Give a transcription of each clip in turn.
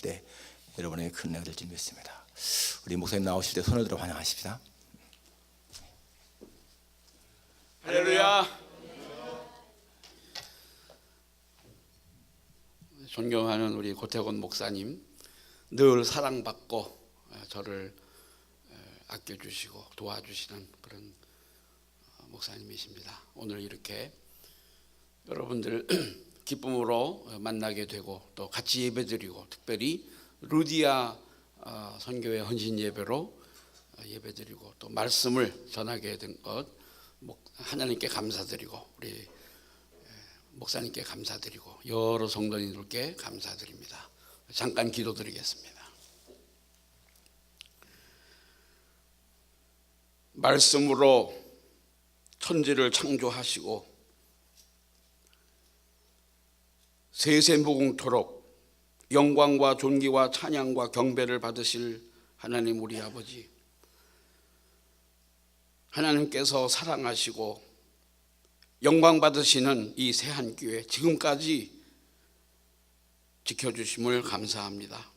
때 여러분에게 큰 은혜가 될 줄 믿습니다. 우리 목사님 나오실 때 손을 들어 환영하십시다. 할렐루야. 존경하는 우리 고태곤 목사님, 늘 사랑받고 저를 아껴주시고 도와주시는 그런 목사님이십니다. 오늘 이렇게 여러분들 기쁨으로 만나게 되고 또 같이 예배드리고, 특별히 루디아 선교회 헌신 예배로 예배드리고 또 말씀을 전하게 된 것 하나님께 감사드리고, 우리 목사님께 감사드리고, 여러 성도님들께 감사드립니다. 잠깐 기도드리겠습니다. 말씀으로 천지를 창조하시고 세세무궁토록 영광과 존귀와 찬양과 경배를 받으실 하나님 우리 아버지, 하나님께서 사랑하시고 영광 받으시는 이 새한교회 지금까지 지켜주심을 감사합니다.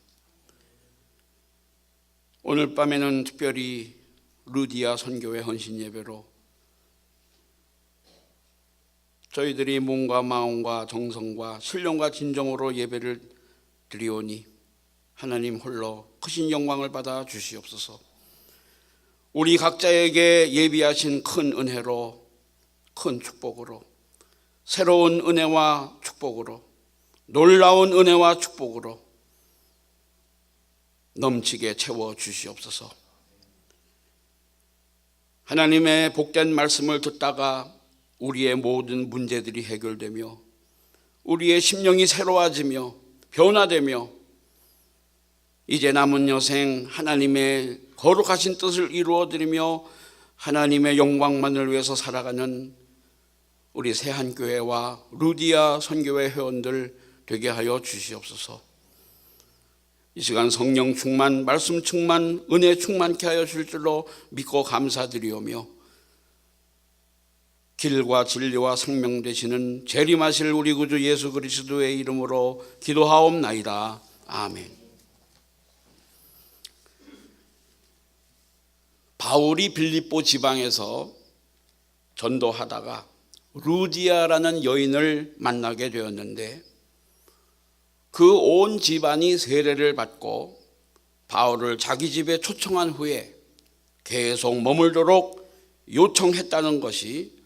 오늘 밤에는 특별히 루디아 선교회 헌신 예배로 저희들이 몸과 마음과 정성과 신령과 진정으로 예배를 드리오니 하나님 홀로 크신 영광을 받아 주시옵소서. 우리 각자에게 예비하신 큰 은혜로, 큰 축복으로, 새로운 은혜와 축복으로, 놀라운 은혜와 축복으로 넘치게 채워 주시옵소서. 하나님의 복된 말씀을 듣다가 우리의 모든 문제들이 해결되며 우리의 심령이 새로워지며 변화되며 이제 남은 여생 하나님의 거룩하신 뜻을 이루어드리며 하나님의 영광만을 위해서 살아가는 우리 새한교회와 루디아 선교회 회원들 되게 하여 주시옵소서. 이 시간 성령 충만, 말씀 충만, 은혜 충만케 하여 주실 줄로 믿고 감사드리오며 길과 진리와 생명 되시는 재림하실 우리 구주 예수 그리스도의 이름으로 기도하옵나이다. 아멘. 바울이 빌립보 지방에서 전도하다가 루디아라는 여인을 만나게 되었는데 그 온 집안이 세례를 받고 바울을 자기 집에 초청한 후에 계속 머물도록 요청했다는 것이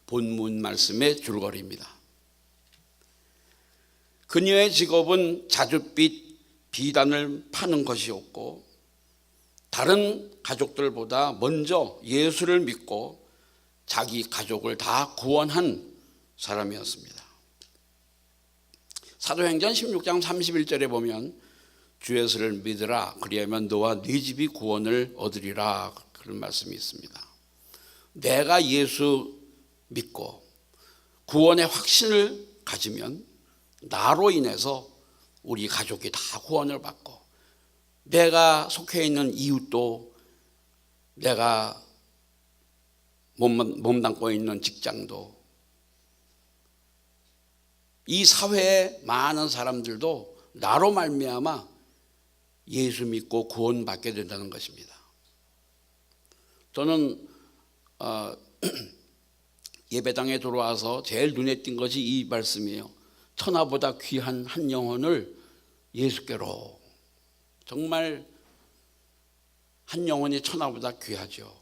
본문 말씀의 줄거리입니다. 그녀의 직업은 자줏빛 비단을 파는 것이었고 다른 가족들보다 먼저 예수를 믿고 자기 가족을 다 구원한 사람이었습니다. 사도행전 16장 31절에 보면 주 예수를 믿으라, 그리하면 너와 네 집이 구원을 얻으리라, 그런 말씀이 있습니다. 내가 예수 믿고 구원의 확신을 가지면 나로 인해서 우리 가족이 다 구원을 받고 내가 속해 있는 이웃도, 내가 몸담고 있는 직장도, 이 사회의 많은 사람들도 나로 말미암아 예수 믿고 구원받게 된다는 것입니다. 저는 예배당에 들어와서 제일 눈에 띈 것이 이 말씀이에요. 천하보다 귀한 한 영혼을 예수께로. 정말 한 영혼이 천하보다 귀하죠.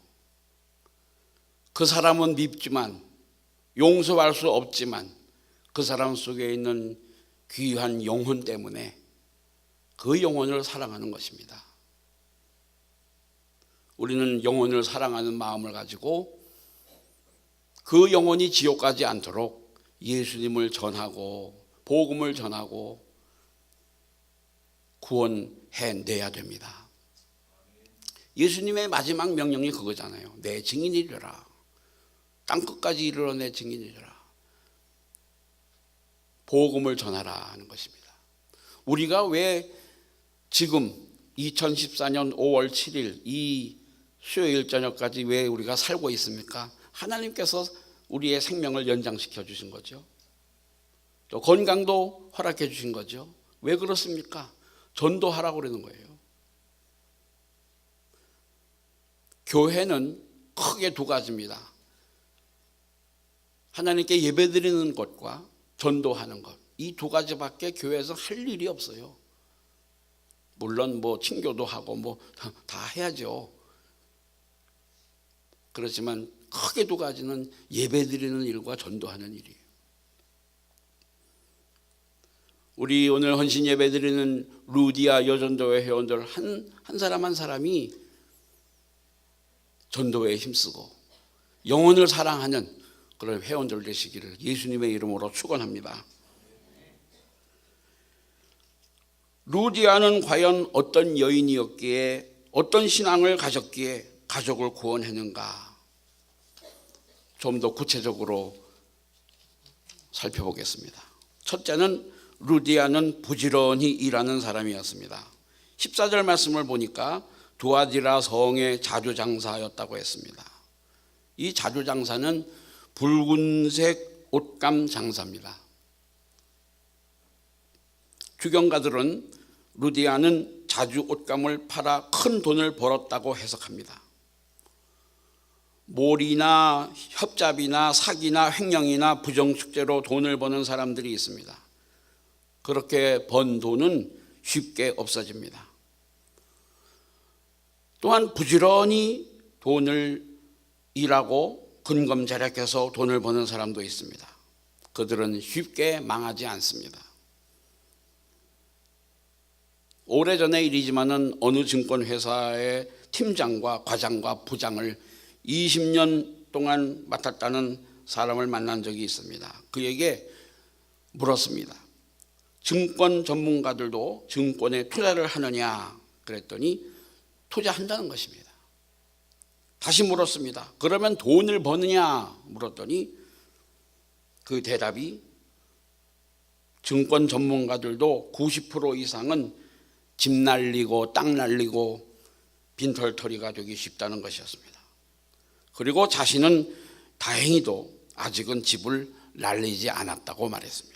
그 사람은 밉지만, 용서할 수 없지만 그 사람 속에 있는 귀한 영혼 때문에 그 영혼을 사랑하는 것입니다. 우리는 영혼을 사랑하는 마음을 가지고 그 영혼이 지옥 가지 않도록 예수님을 전하고 복음을 전하고 구원해내야 됩니다. 예수님의 마지막 명령이 그거잖아요. 내 증인이 되라. 땅끝까지 이르러 내 증인이 되라. 복음을 전하라 하는 것입니다. 우리가 왜 지금 2014년 5월 7일 이 수요일 저녁까지 왜 우리가 살고 있습니까? 하나님께서 우리의 생명을 연장시켜 주신 거죠. 또 건강도 허락해 주신 거죠. 왜 그렇습니까? 전도하라고 그러는 거예요. 교회는 크게 두 가지입니다. 하나님께 예배드리는 것과 전도하는 것. 이 두 가지밖에 교회에서 할 일이 없어요. 물론 뭐 친교도 하고 뭐 다 해야죠. 그렇지만 크게 두 가지는 예배드리는 일과 전도하는 일이에요. 우리 오늘 헌신 예배드리는 루디아 여전도회 회원들 한 사람 한 사람이 전도에 힘쓰고 영혼을 사랑하는 그런 회원들 되시기를 예수님의 이름으로 축원합니다. 루디아는 과연 어떤 여인이었기에, 어떤 신앙을 가졌기에 가족을 구원했는가? 좀 더 구체적으로 살펴보겠습니다. 첫째는 루디아는 부지런히 일하는 사람이었습니다. 14절 말씀을 보니까 두아디라 성의 자주장사였다고 했습니다. 이 자주장사는 붉은색 옷감 장사입니다. 주경가들은 루디아는 자주 옷감을 팔아 큰 돈을 벌었다고 해석합니다. 몰이나 협잡이나 사기나 횡령이나 부정축제로 돈을 버는 사람들이 있습니다. 그렇게 번 돈은 쉽게 없어집니다. 또한 부지런히 돈을 일하고 근검절약해서 돈을 버는 사람도 있습니다. 그들은 쉽게 망하지 않습니다. 오래전의 일이지만은 어느 증권회사의 팀장과 과장과 부장을 20년 동안 맡았다는 사람을 만난 적이 있습니다. 그에게 물었습니다. 증권 전문가들도 증권에 투자를 하느냐 그랬더니 투자한다는 것입니다. 다시 물었습니다. 그러면 돈을 버느냐 물었더니 그 대답이 증권 전문가들도 90% 이상은 집 날리고 땅 날리고 빈털터리가 되기 쉽다는 것이었습니다. 그리고 자신은 다행히도 아직은 집을 날리지 않았다고 말했습니다.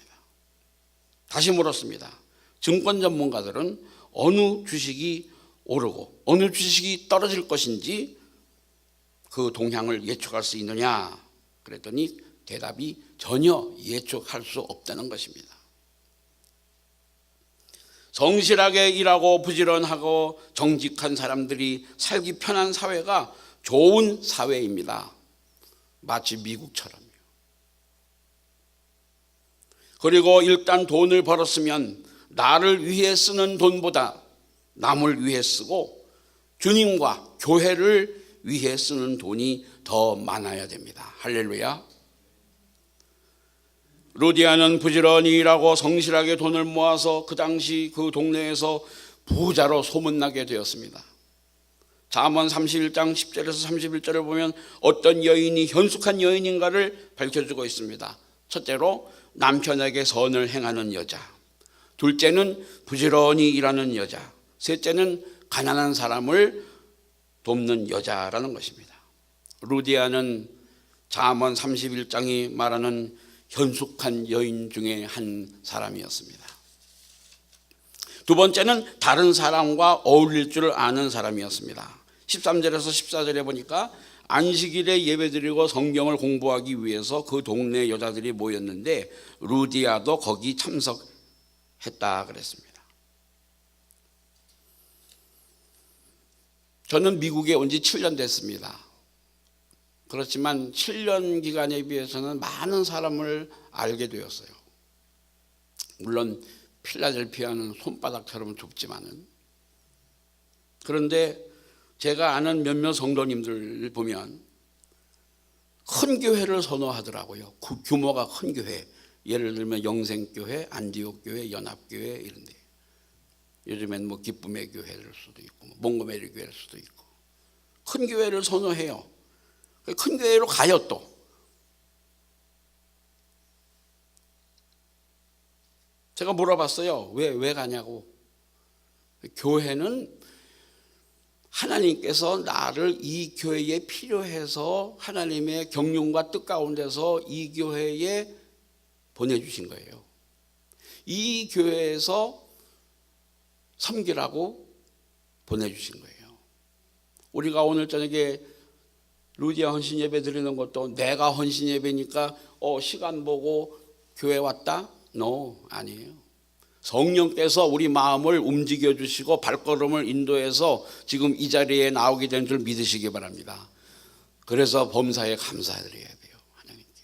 다시 물었습니다. 증권 전문가들은 어느 주식이 오르고 어느 주식이 떨어질 것인지 그 동향을 예측할 수 있느냐 그랬더니 대답이 전혀 예측할 수 없다는 것입니다. 성실하게 일하고 부지런하고 정직한 사람들이 살기 편한 사회가 좋은 사회입니다. 마치 미국처럼요. 그리고 일단 돈을 벌었으면 나를 위해 쓰는 돈보다 남을 위해 쓰고 주님과 교회를 위해 쓰는 돈이 더 많아야 됩니다. 할렐루야. 루디아는 부지런히 일하고 성실하게 돈을 모아서 그 당시 그 동네에서 부자로 소문나게 되었습니다. 잠언 31장 10절에서 31절을 보면 어떤 여인이 현숙한 여인인가를 밝혀주고 있습니다. 첫째로 남편에게 선을 행하는 여자, 둘째는 부지런히 일하는 여자, 셋째는 가난한 사람을 돕는 여자라는 것입니다. 루디아는 잠언 31장이 말하는 현숙한 여인 중에 한 사람이었습니다. 두 번째는 다른 사람과 어울릴 줄 아는 사람이었습니다. 13절에서 14절에 보니까 안식일에 예배드리고 성경을 공부하기 위해서 그 동네 여자들이 모였는데 루디아도 거기 참석했다 그랬습니다. 저는 미국에 온 지 7년 됐습니다. 그렇지만 7년 기간에 비해서는 많은 사람을 알게 되었어요. 물론 필라델피아는 손바닥처럼 좁지만은, 그런데 제가 아는 몇몇 성도님들 보면 큰 교회를 선호하더라고요. 규모가 큰 교회, 예를 들면 영생교회, 안디옥교회, 연합교회 이런 데. 요즘엔 뭐 기쁨의 교회일 수도 있고 몽고메리 교회일 수도 있고 큰 교회를 선호해요. 큰 교회로 가요. 또 제가 물어봤어요. 왜 가냐고. 교회는 하나님께서 나를 이 교회에 필요해서 하나님의 경륜과 뜻 가운데서 이 교회에 보내주신 거예요. 이 교회에서 섬기라고 보내주신 거예요. 우리가 오늘 저녁에 루디아 헌신 예배 드리는 것도 내가 헌신 예배니까 시간 보고 교회 왔다? No, 아니에요. 성령께서 우리 마음을 움직여 주시고 발걸음을 인도해서 지금 이 자리에 나오게 된 줄 믿으시기 바랍니다. 그래서 범사에 감사드려야 돼요, 하나님께.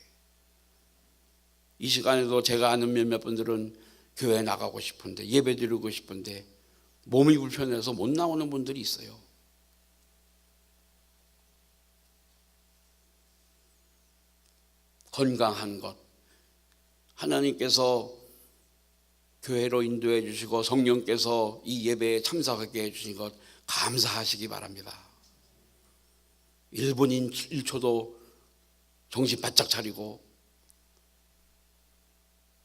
이 시간에도 제가 아는 몇몇 분들은 교회 나가고 싶은데, 예배 드리고 싶은데 몸이 불편해서 못 나오는 분들이 있어요. 건강한 것, 하나님께서 교회로 인도해 주시고 성령께서 이 예배에 참석하게 해 주신 것 감사하시기 바랍니다. 1분인 1초도 정신 바짝 차리고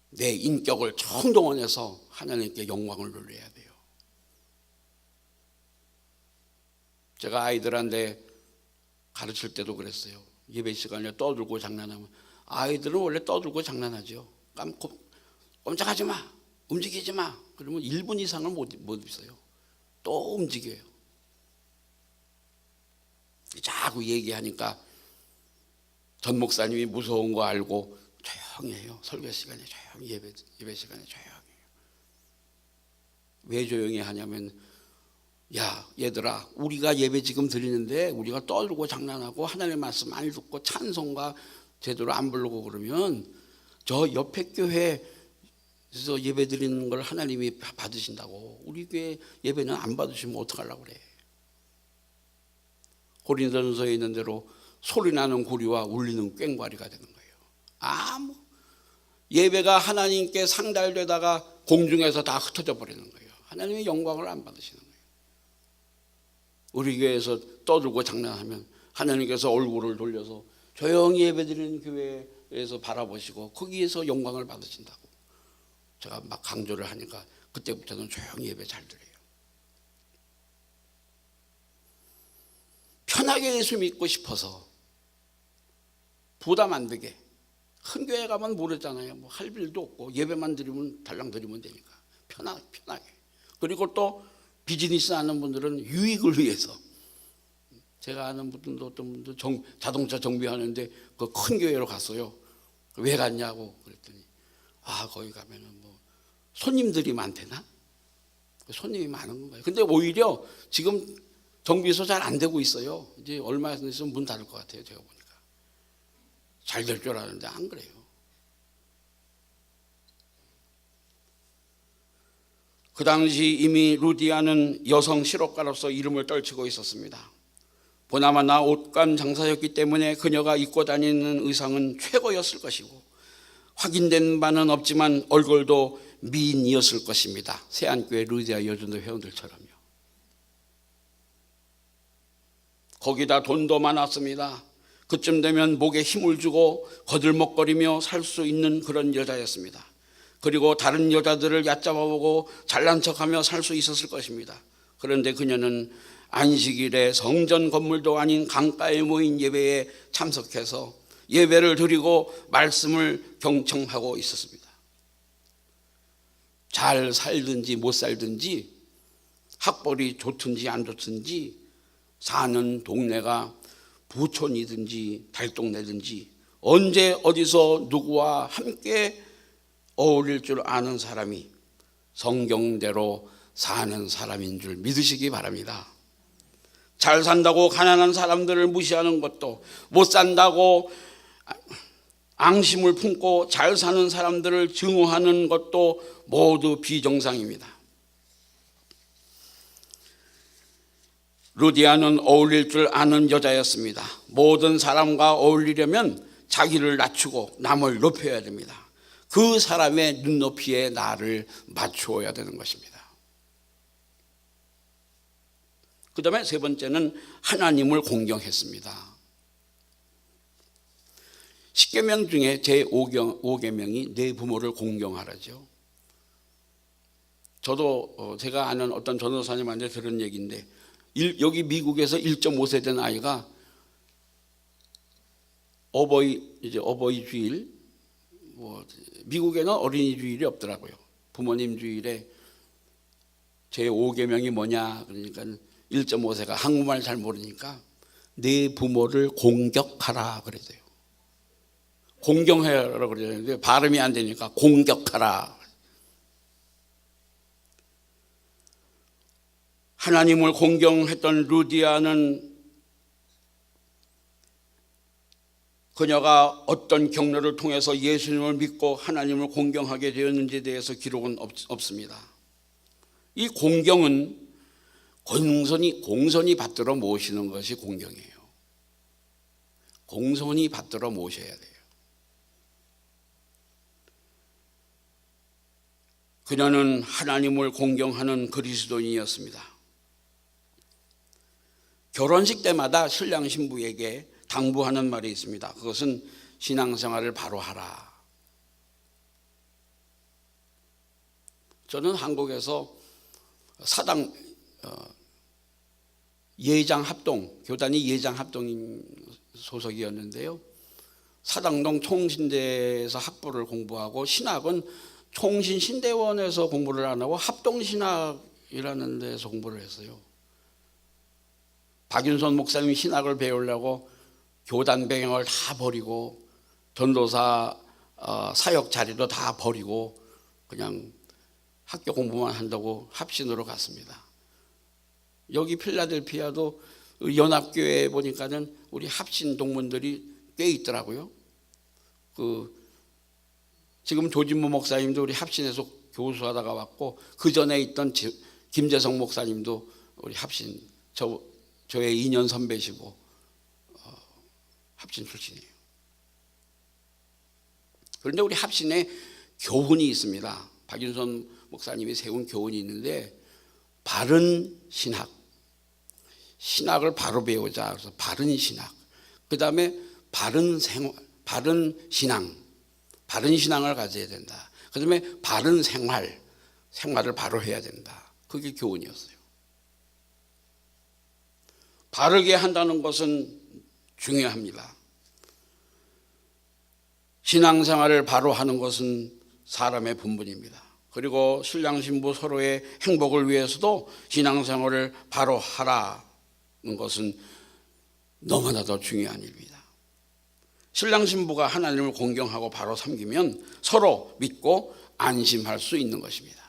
내 인격을 총동원해서 하나님께 영광을 돌려야 돼요. 제가 아이들한테 가르칠 때도 그랬어요. 예배 시간에 떠들고 장난하면, 아이들은 원래 떠들고 장난하죠. 꼼짝하지 마, 움직이지 마. 그러면 1분 이상을 못 있어요. 또 움직여요. 자꾸 얘기하니까 전 목사님이 무서운 거 알고 조용히 해요. 설교 시간에 조용히, 예배 시간에 조용히 해요. 왜 조용히 하냐면, 야 얘들아, 우리가 예배 지금 드리는데 우리가 떠들고 장난하고 하나님의 말씀 많이 듣고 찬송가 제대로 안 부르고 그러면 저 옆에 교회에서 예배 드리는 걸 하나님이 받으신다고. 우리 교회 예배는 안 받으시면 어떡하려고 그래. 고린도전서에 있는 대로 소리나는 구리와 울리는 꽹과리가 되는 거예요. 예배가 하나님께 상달되다가 공중에서 다 흩어져 버리는 거예요. 하나님의 영광을 안 받으시는 거예요. 우리 교회에서 떠들고 장난하면 하나님께서 얼굴을 돌려서 조용히 예배드리는 교회에서 바라보시고 거기에서 영광을 받으신다고. 제가 막 강조를 하니까 그때부터는 조용히 예배 잘 드려요. 편하게 예수 믿고 싶어서 부담 안 되게. 큰 교회 가면 모르잖아요. 뭐 할 일도 없고 예배만 드리면 달랑 드리면 되니까 편하게. 그리고 또 비즈니스 하는 분들은 유익을 위해서. 제가 아는 분들도 어떤 분들 자동차 정비하는데 그 큰 교회로 갔어요. 왜 갔냐고 그랬더니 거기 가면은 뭐 손님들이 많대나? 손님이 많은 거예요. 근데 오히려 지금 정비소 잘 안 되고 있어요. 이제 얼마 있으면 문 닫을 것 같아요. 제가 보니까 잘 될 줄 알았는데 안 그래요. 그 당시 이미 루디아는 여성 실업가로서 이름을 떨치고 있었습니다. 보나마나 옷감 장사였기 때문에 그녀가 입고 다니는 의상은 최고였을 것이고 확인된 바는 없지만 얼굴도 미인이었을 것입니다. 세안교회 루디아 여전도 회원들처럼요. 거기다 돈도 많았습니다. 그쯤 되면 목에 힘을 주고 거들먹거리며 살 수 있는 그런 여자였습니다. 그리고 다른 여자들을 얕잡아보고 잘난 척하며 살 수 있었을 것입니다. 그런데 그녀는 안식일에 성전 건물도 아닌 강가에 모인 예배에 참석해서 예배를 드리고 말씀을 경청하고 있었습니다. 잘 살든지 못 살든지, 학벌이 좋든지 안 좋든지, 사는 동네가 부촌이든지 달동네든지 언제 어디서 누구와 함께 어울릴 줄 아는 사람이 성경대로 사는 사람인 줄 믿으시기 바랍니다. 잘 산다고 가난한 사람들을 무시하는 것도, 못 산다고 앙심을 품고 잘 사는 사람들을 증오하는 것도 모두 비정상입니다. 루디아는 어울릴 줄 아는 여자였습니다. 모든 사람과 어울리려면 자기를 낮추고 남을 높여야 됩니다. 그 사람의 눈높이에 나를 맞추어야 되는 것입니다. 그 다음에 세 번째는 하나님을 공경했습니다. 10계명 중에 제5계명이 내 부모를 공경하라죠. 저도 제가 아는 어떤 전도사님한테 들은 얘기인데, 여기 미국에서 1.5세 된 아이가 어버이 주일, 미국에는 어린이 주일이 없더라고요. 부모님 주일에 제5계명이 뭐냐 그러니까 1.5세가 한국말 잘 모르니까 내 부모를 공격하라 그래요. 공경하라 그러는데 발음이 안 되니까 공격하라. 하나님을 공경했던 루디아는 그녀가 어떤 경로를 통해서 예수님을 믿고 하나님을 공경하게 되었는지에 대해서 기록은 없습니다. 이 공경은 공손히 받들어 모시는 것이 공경이에요. 공손히 받들어 모셔야 돼요. 그녀는 하나님을 공경하는 그리스도인이었습니다. 결혼식 때마다 신랑 신부에게 당부하는 말이 있습니다. 그것은 신앙생활을 바로 하라. 저는 한국에서 사당 예장 합동, 교단이 예장 합동 소속이었는데요. 사당동 총신대에서 학부를 공부하고 신학은 총신신대원에서 공부를 안 하고 합동신학이라는 데서 공부를 했어요. 박윤선 목사님이 신학을 배우려고 교단 배경을 다 버리고 전도사 사역 자리도 다 버리고 그냥 학교 공부만 한다고 합신으로 갔습니다. 여기 필라델피아도 연합교회에 보니까는 우리 합신 동문들이 꽤 있더라고요. 지금 조진모 목사님도 우리 합신에서 교수하다가 왔고 그 전에 있던 김재성 목사님도 우리 합신 저의 2년 선배시고 합신 출신이에요. 그런데 우리 합신에 교훈이 있습니다. 박윤선 목사님이 세운 교훈이 있는데 바른 신학을 바로 배우자. 그래서 바른 신학. 그 다음에 바른 신앙을 가져야 된다. 그 다음에 바른 생활을 바로 해야 된다. 그게 교훈이었어요. 바르게 한다는 것은 중요합니다. 신앙생활을 바로 하는 것은 사람의 본분입니다. 그리고 신랑 신부 서로의 행복을 위해서도 신앙생활을 바로 하라는 것은 너무나도 중요한 일입니다. 신랑 신부가 하나님을 공경하고 바로 섬기면 서로 믿고 안심할 수 있는 것입니다.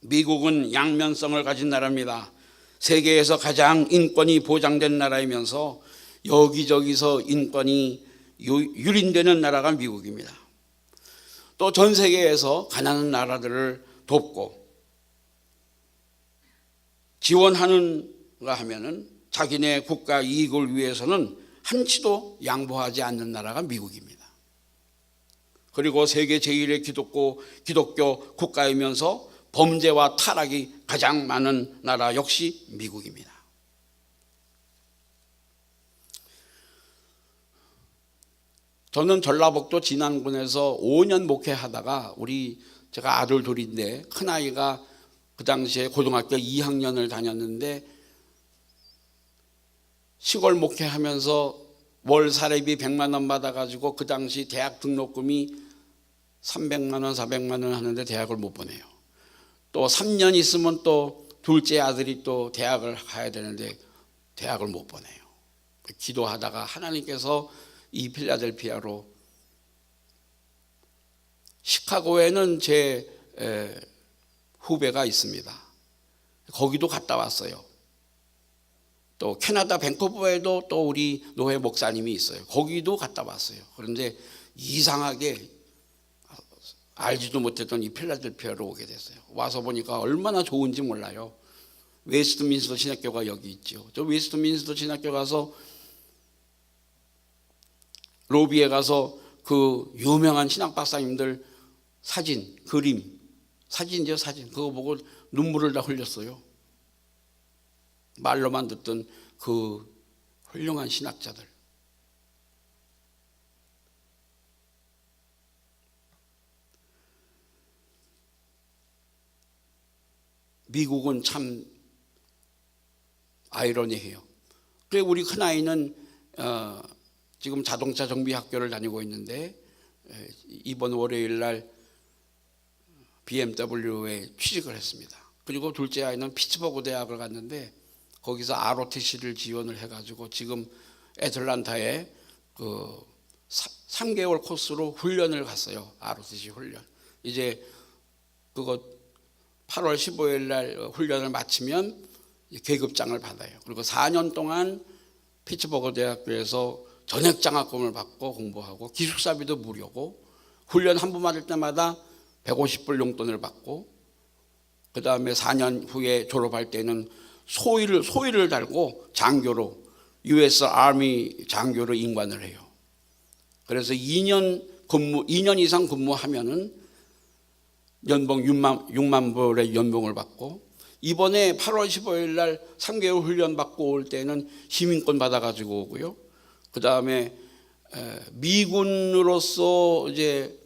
미국은 양면성을 가진 나라입니다. 세계에서 가장 인권이 보장된 나라이면서 여기저기서 인권이 유린되는 나라가 미국입니다. 또 전 세계에서 가난한 나라들을 돕고 지원하는가 하면은 자기네 국가 이익을 위해서는 한치도 양보하지 않는 나라가 미국입니다. 그리고 세계 제1의 기독교 국가이면서 범죄와 타락이 가장 많은 나라 역시 미국입니다. 저는 전라북도 진안군에서 5년 목회하다가 제가 아들 둘인데 큰아이가 그 당시에 고등학교 2학년을 다녔는데 시골 목회하면서 월 사례비 100만 원 받아가지고 그 당시 대학 등록금이 300만 원, 400만 원 하는데 대학을 못 보내요. 또 3년 있으면 또 둘째 아들이 또 대학을 가야 되는데 대학을 못 보내요. 기도하다가 하나님께서 이 필라델피아로, 시카고에는 제 후배가 있습니다. 거기도 갔다 왔어요. 또 캐나다 밴쿠버에도 또 우리 노회 목사님이 있어요. 거기도 갔다 왔어요. 그런데 이상하게 알지도 못했던 이 필라델피아로 오게 됐어요. 와서 보니까 얼마나 좋은지 몰라요. 웨스트민스터 신학교가 여기 있죠. 저 웨스트민스터 신학교 가서 로비에 가서 그 유명한 신학 박사님들 사진, 그림, 사진이죠, 사진. 그거 보고 눈물을 다 흘렸어요. 말로만 듣던 그 훌륭한 신학자들. 미국은 참 아이러니해요. 그래 우리 큰아이는 지금 자동차 정비 학교를 다니고 있는데 이번 월요일 날 BMW에 취직을 했습니다. 그리고 둘째 아이는 피츠버그 대학을 갔는데 거기서 ROTC를 지원을 해가지고 지금 애틀란타에 그 3개월 코스로 훈련을 갔어요. ROTC 훈련. 이제 그거 8월 15일 날 훈련을 마치면 계급장을 받아요. 그리고 4년 동안 피츠버그 대학교에서 전액 장학금을 받고 공부하고 기숙사비도 무료고 훈련 한 번 맞을 때마다 150불 용돈을 받고 그 다음에 4년 후에 졸업할 때는 소위를 달고 장교로 US 아미 장교로 임관을 해요. 그래서 2년 이상 근무하면은 연봉 6만 불의 연봉을 받고 이번에 8월 15일 날 3개월 훈련 받고 올 때는 시민권 받아가지고 오고요. 그 다음에 미군으로서 이제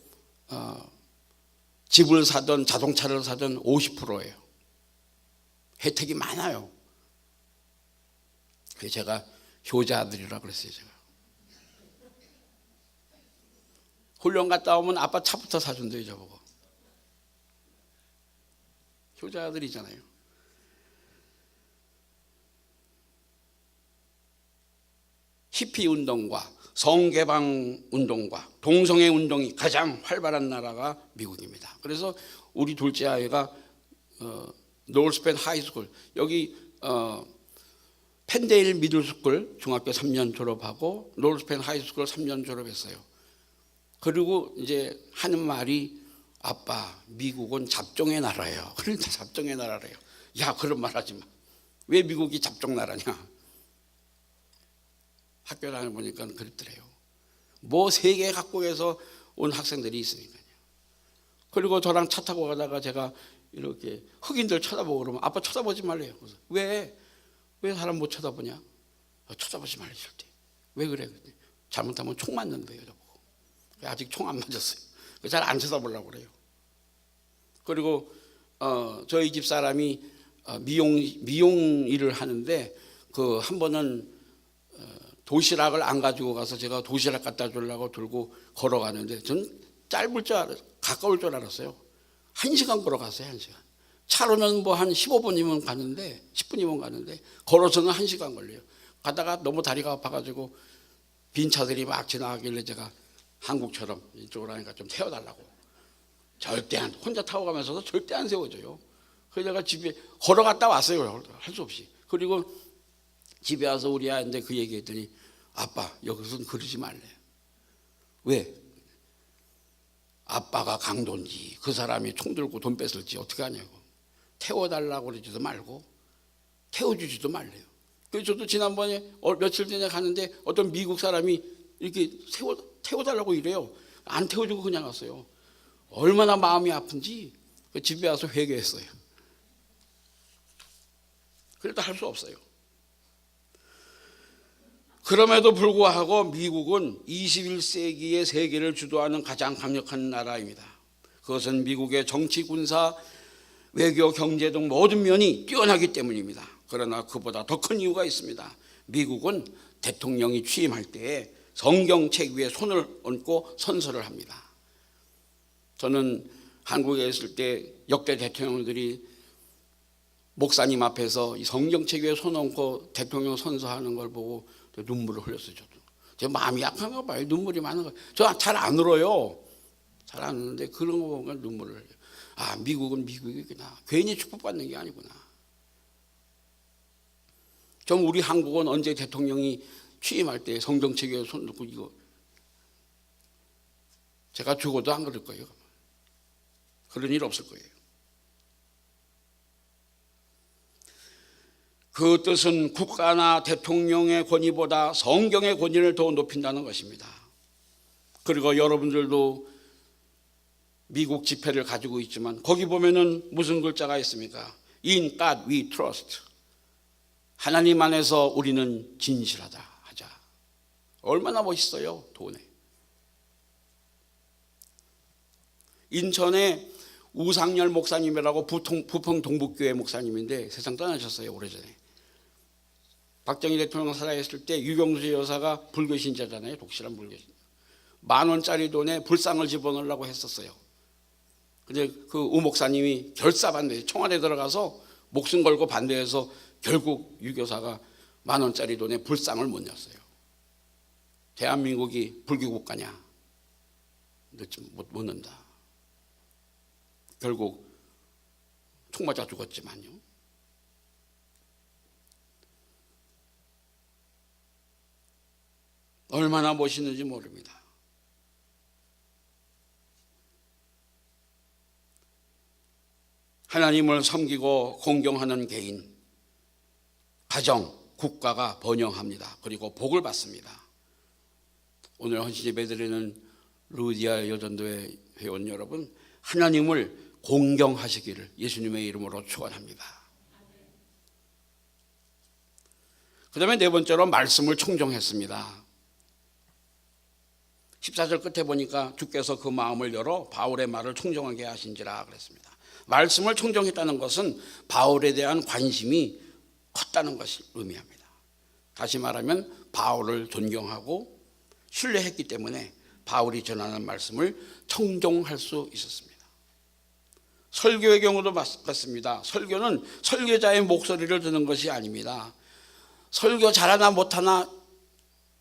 집을 사든 자동차를 사든 50%예요. 혜택이 많아요. 그래서 제가 효자들이라 그랬어요. 제가 훈련 갔다 오면 아빠 차부터 사준대요. 저보고 효자들이잖아요. 히피 운동과 성개방 운동과 동성애 운동이 가장 활발한 나라가 미국입니다. 그래서 우리 둘째 아이가 노스펜 하이스쿨 여기 펜데일 미들스쿨 중학교 3년 졸업하고 노스펜 하이스쿨 3년 졸업했어요. 그리고 이제 하는 말이 아빠 미국은 잡종의 나라예요. 그러니까 잡종의 나라래요. 야 그런 말 하지 마. 왜 미국이 잡종 나라냐. 학교 다녀보니까 그랬더래요. 뭐 세계 각국에서 온 학생들이 있으니까요. 그리고 저랑 차 타고 가다가 제가 이렇게 흑인들 쳐다보고 그러면 아빠 쳐다보지 말래요. 그래서 왜 사람 못 쳐다보냐? 쳐다보지 말래 절대. 왜 그래? 잘못하면 총 맞는데요. 저보고. 아직 총 안 맞았어요. 잘 안 쳐다보려고 그래요. 그리고 저희 집 사람이 미용 일을 하는데 그 한 번은 도시락을 안 가지고 가서 제가 도시락 갖다 주려고 들고 걸어가는데 전 가까울 줄 알았어요. 1시간 걸어갔어요. 1시간. 차로는 뭐 한 15분이면 가는데 10분이면 가는데 걸어서는 1시간 걸려요. 가다가 너무 다리가 아파가지고 빈 차들이 막 지나가길래 제가 한국처럼 이쪽으로 하니까 좀 태워달라고. 절대 혼자 타고 가면서도 절대 안 세워줘요. 그래서 제가 집에 걸어갔다 왔어요. 할 수 없이. 그리고 집에 와서 우리 아이한테 그 얘기했더니 아빠 여기서는 그러지 말래. 왜? 아빠가 강도인지 그 사람이 총 들고 돈 뺏을지 어떻게 하냐고. 태워달라고 그러지도 말고 태워주지도 말래요. 그래서 저도 지난번에 며칠 전에 가는데 어떤 미국 사람이 이렇게 태워달라고 이래요. 안 태워주고 그냥 갔어요. 얼마나 마음이 아픈지 집에 와서 회개했어요. 그래도 할 수 없어요. 그럼에도 불구하고 미국은 21세기의 세계를 주도하는 가장 강력한 나라입니다. 그것은 미국의 정치, 군사, 외교, 경제 등 모든 면이 뛰어나기 때문입니다. 그러나 그보다 더 큰 이유가 있습니다. 미국은 대통령이 취임할 때에 성경책 위에 손을 얹고 선서를 합니다. 저는 한국에 있을 때 역대 대통령들이 목사님 앞에서 이 성경책 위에 손 얹고 대통령 선서하는 걸 보고 눈물을 흘렸어요. 저도. 제 마음이 약한가 봐요. 눈물이 많은 거예요. 저 잘 안 울어요. 잘 안 우는데 그런 거 보면 눈물을 흘려요. 아, 미국은 미국이구나. 괜히 축복받는 게 아니구나. 좀 우리 한국은 언제 대통령이 취임할 때 성경책 위에 손 놓고 이거 제가 죽어도 안 그럴 거예요. 그런 일 없을 거예요. 그 뜻은 국가나 대통령의 권위보다 성경의 권위를 더 높인다는 것입니다. 그리고 여러분들도 미국 지폐를 가지고 있지만 거기 보면은 무슨 글자가 있습니까? In God we trust. 하나님 안에서 우리는 진실하다 하자. 얼마나 멋있어요. 돈에. 인천에 우상열 목사님이라고 부평 동북교회 목사님인데 세상 떠나셨어요. 오래전에. 박정희 대통령 살아있을 때 유경수 여사가 불교 신자잖아요. 독실한 불교 신자. 10,000원짜리 돈에 불상을 집어넣으려고 했었어요. 근데 그 우목사님이 결사반대, 청와대 들어가서 목숨 걸고 반대해서 결국 유교사가 10,000원짜리 돈에 불상을 못 냈어요. 대한민국이 불교 국가냐? 못 넣는다. 결국 총 맞아 죽었지만요. 얼마나 멋있는지 모릅니다. 하나님을 섬기고 공경하는 개인, 가정, 국가가 번영합니다. 그리고 복을 받습니다. 오늘 헌신 예배드리는 루디아 여전도회 회원 여러분, 하나님을 공경하시기를 예수님의 이름으로 축원합니다. 그 다음에 네 번째로 말씀을 청종했습니다. 14절 끝에 보니까 주께서 그 마음을 열어 바울의 말을 청종하게 하신지라 그랬습니다. 말씀을 청종했다는 것은 바울에 대한 관심이 컸다는 것을 의미합니다. 다시 말하면 바울을 존경하고 신뢰했기 때문에 바울이 전하는 말씀을 청종할 수 있었습니다. 설교의 경우도 맞습니다. 설교는 설교자의 목소리를 듣는 것이 아닙니다. 설교 잘하나 못하나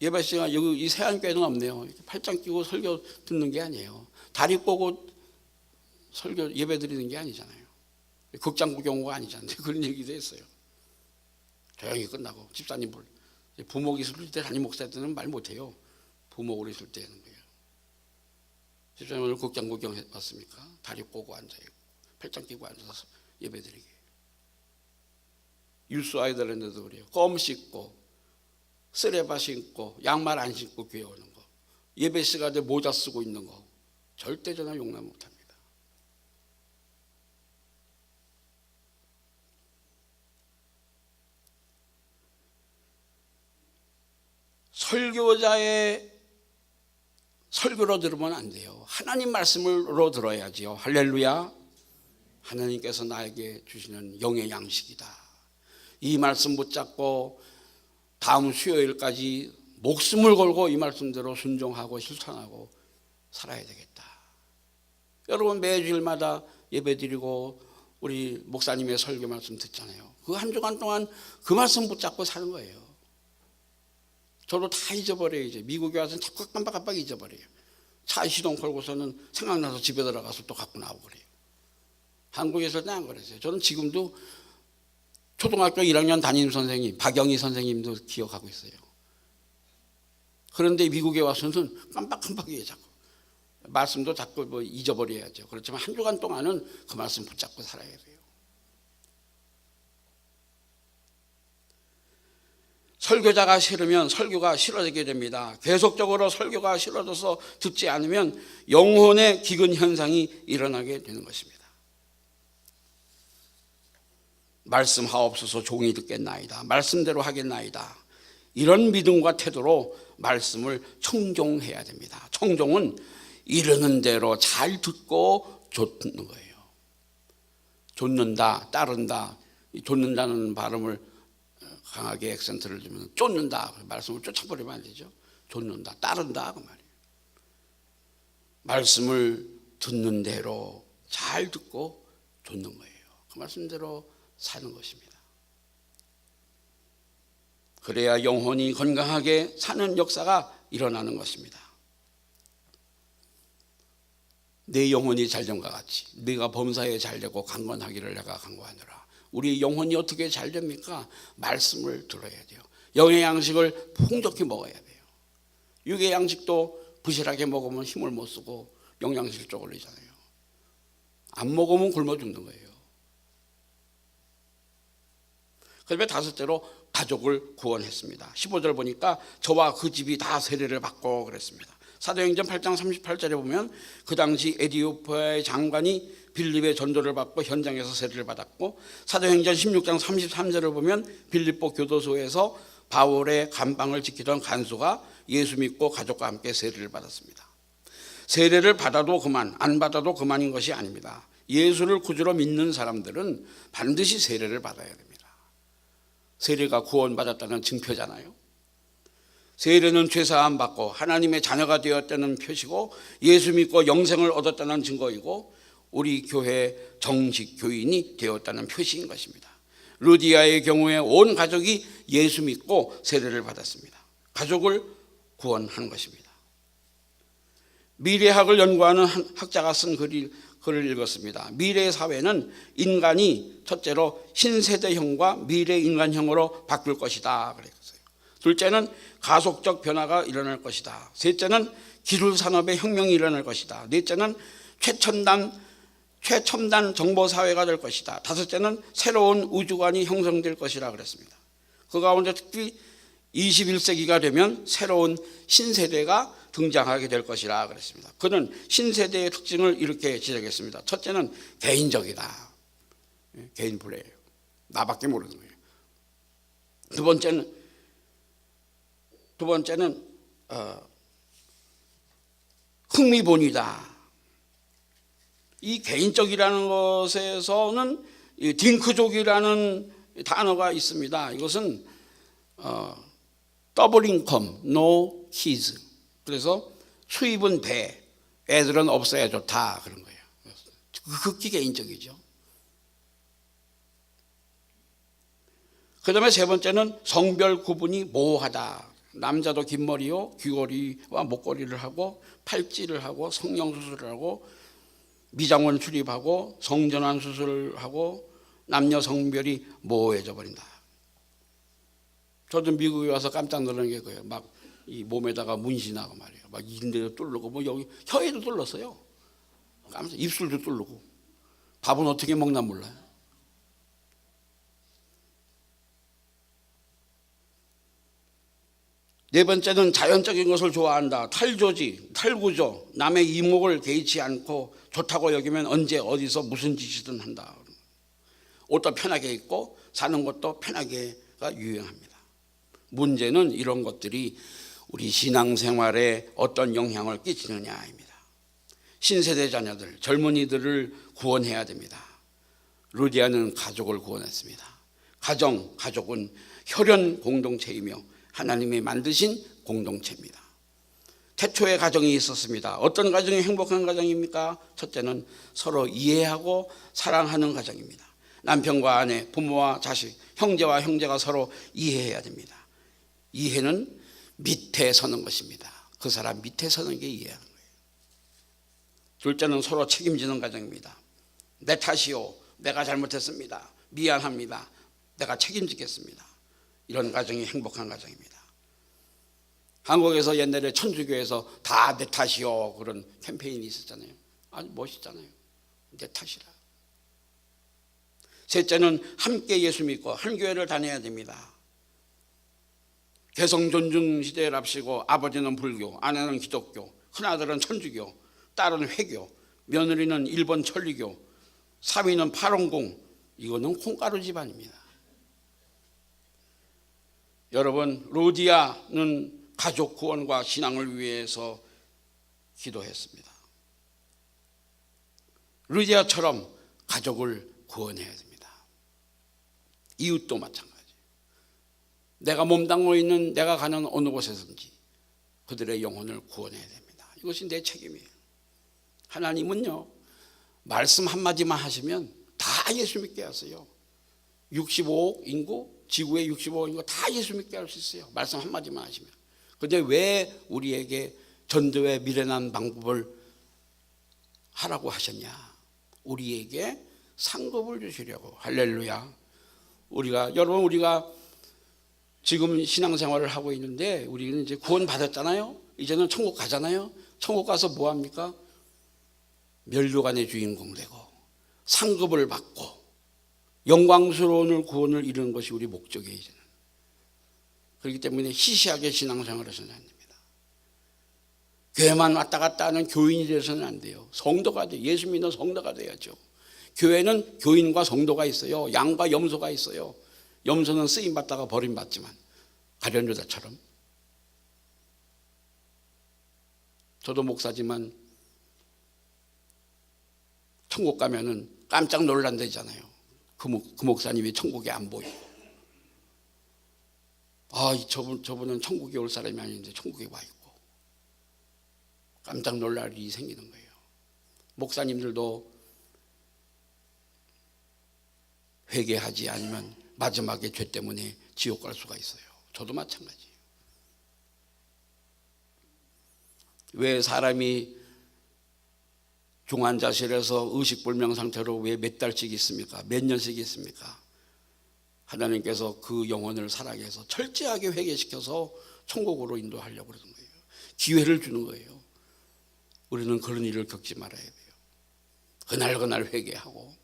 예배 시간 여기 이 세안교회는 없네요. 팔짱 끼고 설교 듣는 게 아니에요. 다리 꼬고 설교 예배 드리는 게 아니잖아요. 극장 구경호가 아니잖아요. 그런 얘기도 했어요. 조용히 끝나고 집사님 부목 있을 때 담임 목사 때는 말 못해요. 부목으로 있을 때 하는 거예요. 집사님 오늘 극장 구경 해봤습니까? 다리 꼬고 앉아요. 팔짱 끼고 앉아서 예배 드리게. 유스 아이들한테도 그래요. 껌 씻고 쓰레바 신고 양말 안 신고 교회 오는 거, 예배 시간에 모자 쓰고 있는 거 절대 저는 용납 못합니다. 설교자의 설교로 들으면 안 돼요. 하나님 말씀으로 들어야지요. 할렐루야. 하나님께서 나에게 주시는 영의 양식이다. 이 말씀 붙잡고 다음 수요일까지 목숨을 걸고 이 말씀대로 순종하고 실천하고 살아야 되겠다. 여러분 매주일마다 예배드리고 우리 목사님의 설교 말씀 듣잖아요. 그 한 주간 동안 그 말씀 붙잡고 사는 거예요. 저도 다 잊어버려요. 이제 미국에 와서는 자꾸 깜빡깜빡 잊어버려요. 차 시동 걸고서는 생각나서 집에 들어가서 또 갖고 나오고 그래요. 한국에서 안 그랬어요. 저는 지금도 초등학교 1학년 담임 선생님 박영희 선생님도 기억하고 있어요. 그런데 미국에 와서는 깜빡깜빡해요. 자꾸 말씀도 자꾸 잊어버려야죠. 그렇지만 한 주간 동안은 그 말씀 붙잡고 살아야 돼요. 설교자가 싫으면 설교가 싫어지게 됩니다. 계속적으로 설교가 싫어져서 듣지 않으면 영혼의 기근 현상이 일어나게 되는 것입니다. 말씀하옵소서 종이 듣겠나이다. 말씀대로 하겠나이다. 이런 믿음과 태도로 말씀을 청종해야 됩니다. 청종은 이르는 대로 잘 듣고 좇는 거예요. 좇는다, 따른다. 좇는다는 발음을 강하게 액센트를 주면 쫓는다. 말씀을 쫓아버리면 안 되죠. 좇는다, 따른다 그 말이에요. 말씀을 듣는 대로 잘 듣고 좇는 거예요. 그 말씀대로 사는 것입니다. 그래야 영혼이 건강하게 사는 역사가 일어나는 것입니다. 내 영혼이 잘됨과 같이 네가 범사에 잘되고 강건하기를 내가 간구하노라. 우리 영혼이 어떻게 잘됩니까? 말씀을 들어야 돼요. 영의 양식을 풍족히 먹어야 돼요. 육의 양식도 부실하게 먹으면 힘을 못 쓰고 영양실 쪽으로 이잖아요. 안 먹으면 굶어 죽는 거예요. 그다음에 다섯째로 가족을 구원했습니다. 15절 보니까 저와 그 집이 다 세례를 받고 그랬습니다. 사도행전 8장 38절에 보면 그 당시 에티오피아의 장관이 빌립의 전도를 받고 현장에서 세례를 받았고, 사도행전 16장 33절을 보면 빌립보 교도소에서 바울의 감방을 지키던 간수가 예수 믿고 가족과 함께 세례를 받았습니다. 세례를 받아도 그만, 안 받아도 그만인 것이 아닙니다. 예수를 구주로 믿는 사람들은 반드시 세례를 받아야 됩니다. 세례가 구원받았다는 증표잖아요. 세례는 죄사함 받고 하나님의 자녀가 되었다는 표시고 예수 믿고 영생을 얻었다는 증거이고 우리 교회 정식 교인이 되었다는 표시인 것입니다. 루디아의 경우에 온 가족이 예수 믿고 세례를 받았습니다. 가족을 구원하는 것입니다. 미래학을 연구하는 학자가 쓴 글을 읽었습니다. 미래의 사회는 인간이 첫째로 신세대형과 미래 인간형으로 바뀔 것이다 그랬어요. 둘째는 가속적 변화가 일어날 것이다. 셋째는 기술 산업의 혁명이 일어날 것이다. 넷째는 최첨단 정보 사회가 될 것이다. 다섯째는 새로운 우주관이 형성될 것이라 그랬습니다. 그 가운데 특히 21세기가 되면 새로운 신세대가 등장하게 될 것이라 그랬습니다. 그는 신세대의 특징을 이렇게 지적했습니다. 첫째는 개인적이다. 개인 플레이예요. 나밖에 모르는 거예요. 두 번째는 흥미본이다. 이 개인적이라는 것에서는 딩크족이라는 단어가 있습니다. 이것은 더블 인컴, no kids. 그래서 수입은 배, 애들은 없어야 좋다 그런 거예요. 극히 개인적이죠. 그 다음에 세 번째는 성별 구분이 모호하다. 남자도 긴 머리요, 귀걸이와 목걸이를 하고 팔찌를 하고 성형수술을 하고 미장원 출입하고 성전환 수술을 하고 남녀 성별이 모호해져 버린다. 저도 미국에 와서 깜짝 놀란 게 그거예요. 막 이 몸에다가 문신하고 말이에요. 막 이런데도 뚫르고 뭐 여기 혀에도 뚫렸어요. 깜짝 입술도 뚫르고. 밥은 어떻게 먹나 몰라요. 네 번째는 자연적인 것을 좋아한다. 탈구조, 남의 이목을 개의치 않고 좋다고 여기면 언제 어디서 무슨 짓이든 한다. 옷도 편하게 입고 사는 것도 편하게가 유행합니다. 문제는 이런 것들이 우리 신앙생활에 어떤 영향을 끼치느냐입니다. 신세대 자녀들, 젊은이들을 구원해야 됩니다. 루디아는 가족을 구원했습니다. 가족은 혈연 공동체이며 하나님이 만드신 공동체입니다. 태초에 가정이 있었습니다. 어떤 가정이 행복한 가정입니까? 첫째는 서로 이해하고 사랑하는 가정입니다. 남편과 아내, 부모와 자식, 형제와 형제가 서로 이해해야 됩니다. 이해는 밑에 서는 것입니다. 그 사람 밑에 서는 게 이해하는 거예요. 둘째는 서로 책임지는 가정입니다. 내 탓이요, 내가 잘못했습니다. 미안합니다. 내가 책임지겠습니다. 이런 가정이 행복한 가정입니다. 한국에서 옛날에 천주교에서 다 내 탓이요 그런 캠페인이 있었잖아요. 아주 멋있잖아요. 내 탓이라. 셋째는 함께 예수 믿고 한 교회를 다녀야 됩니다. 개성 존중 시대랍시고 아버지는 불교, 아내는 기독교, 큰아들은 천주교, 딸은 회교, 며느리는 일본 천리교, 사위는 파롱공. 이거는 콩가루 집안입니다. 여러분, 루디아는 가족 구원과 신앙을 위해서 기도했습니다. 루디아처럼 가족을 구원해야 됩니다. 이웃도 마찬가지. 내가 몸담고 있는 내가 가는 어느 곳에든지 그들의 영혼을 구원해야 됩니다. 이것이 내 책임이에요. 하나님은요, 말씀 한마디만 하시면 다 예수 믿게 하세요. 65억 인구, 지구의 65억 인구 다 예수 믿게 할 수 있어요. 말씀 한마디만 하시면. 그런데 왜 우리에게 전도의 미련한 방법을 하라고 하셨냐? 우리에게 상급을 주시려고. 할렐루야. 여러분, 우리가 지금 신앙생활을 하고 있는데 우리는 이제 구원 받았잖아요. 이제는 천국 가잖아요. 천국 가서 뭐 합니까? 멸류관의 주인공 되고 상급을 받고 영광스러운 구원을 이루는 것이 우리 목적이에요. 이제는. 그렇기 때문에 시시하게 신앙생활을 해서는 안 됩니다. 교회만 왔다 갔다 하는 교인이 되어서는 안 돼요. 성도가 돼요. 예수 믿는 성도가 돼야죠. 교회는 교인과 성도가 있어요. 양과 염소가 있어요. 염소는 쓰임받다가 버림받지만 가련유다처럼. 저도 목사지만 천국 가면은 깜짝 놀란다잖아요. 그 목사님이 천국에 안 보이고. 저분은 천국에 올 사람이 아닌데 천국에 와 있고. 깜짝 놀랄 일이 생기는 거예요. 목사님들도 회개하지 않으면 마지막에 죄 때문에 지옥 갈 수가 있어요. 저도 마찬가지예요. 왜 사람이 중환자실에서 의식불명 상태로 왜 몇 달씩 있습니까? 몇 년씩 있습니까? 하나님께서 그 영혼을 살아게 해서 철저하게 회개시켜서 천국으로 인도하려고 그러는 거예요. 기회를 주는 거예요. 우리는 그런 일을 겪지 말아야 돼요. 그날 회개하고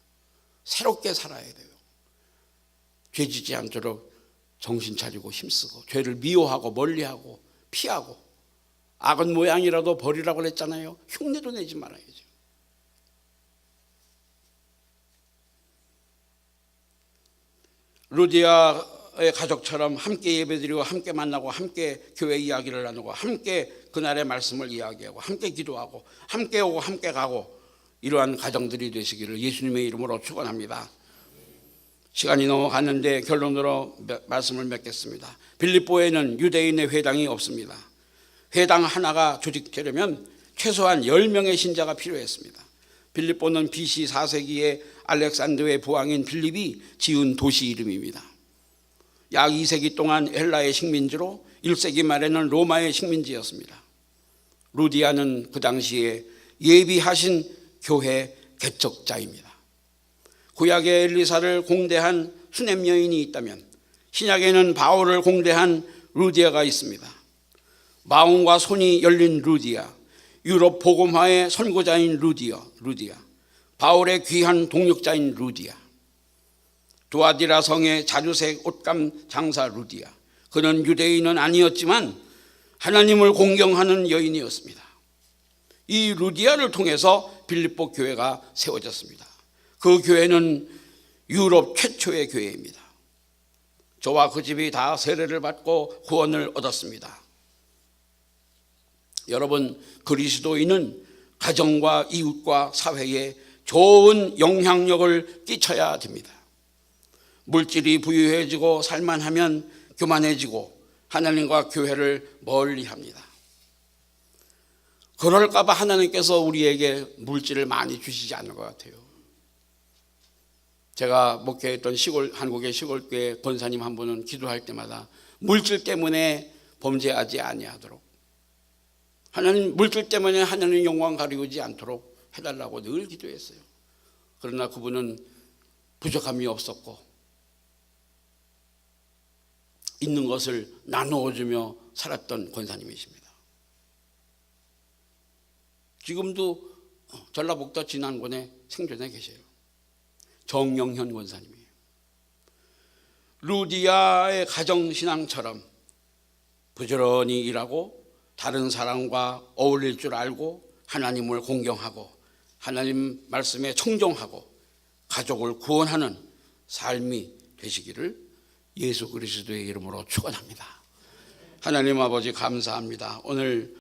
새롭게 살아야 돼요. 죄 짓지 않도록 정신 차리고 힘쓰고, 죄를 미워하고 멀리하고 피하고, 악은 모양이라도 버리라고 그랬잖아요. 흉내도 내지 말아야죠. 루디아의 가족처럼 함께 예배드리고 함께 만나고 함께 교회 이야기를 나누고 함께 그날의 말씀을 이야기하고 함께 기도하고 함께 오고 함께 가고, 이러한 가정들이 되시기를 예수님의 이름으로 축원합니다. 시간이 넘어갔는데 결론으로 말씀을 맺겠습니다. 빌립보에는 유대인의 회당이 없습니다. 회당 하나가 조직되려면 최소한 10명의 신자가 필요했습니다. 빌립보는 BC 4세기에 알렉산더의 부왕인 빌립이 지은 도시 이름입니다. 약 2세기 동안 헬라의 식민지로 1세기 말에는 로마의 식민지였습니다. 루디아는 그 당시에 예비하신 교회 개척자입니다. 구약의 엘리사를 공대한 수냄 여인이 있다면 신약에는 바울을 공대한 루디아가 있습니다. 마음과 손이 열린 루디아, 유럽 복음화의 선구자인 루디아, 바울의 귀한 동역자인 루디아, 두아디라 성의 자주색 옷감 장사 루디아. 그는 유대인은 아니었지만 하나님을 공경하는 여인이었습니다. 이 루디아를 통해서 빌립보 교회가 세워졌습니다. 그 교회는 유럽 최초의 교회입니다. 저와 그 집이 다 세례를 받고 구원을 얻었습니다. 여러분, 그리스도인은 가정과 이웃과 사회에 좋은 영향력을 끼쳐야 됩니다. 물질이 부유해지고 살만하면 교만해지고 하나님과 교회를 멀리합니다. 그럴까 봐 하나님께서 우리에게 물질을 많이 주시지 않는 것 같아요. 제가 목회했던 한국의 시골교회 권사님 한 분은 기도할 때마다 물질 때문에 범죄하지 아니하도록, 하나님 물질 때문에 하나님 영광 가리우지 않도록 해달라고 늘 기도했어요. 그러나 그분은 부족함이 없었고 있는 것을 나누어주며 살았던 권사님이십니다. 지금도 전라북도 진안군에 생존해 계세요. 정영현 권사님이에요. 루디아의 가정신앙처럼 부지런히 일하고 다른 사람과 어울릴 줄 알고 하나님을 공경하고 하나님 말씀에 청종하고 가족을 구원하는 삶이 되시기를 예수 그리스도의 이름으로 축원합니다. 하나님 아버지 감사합니다. 오늘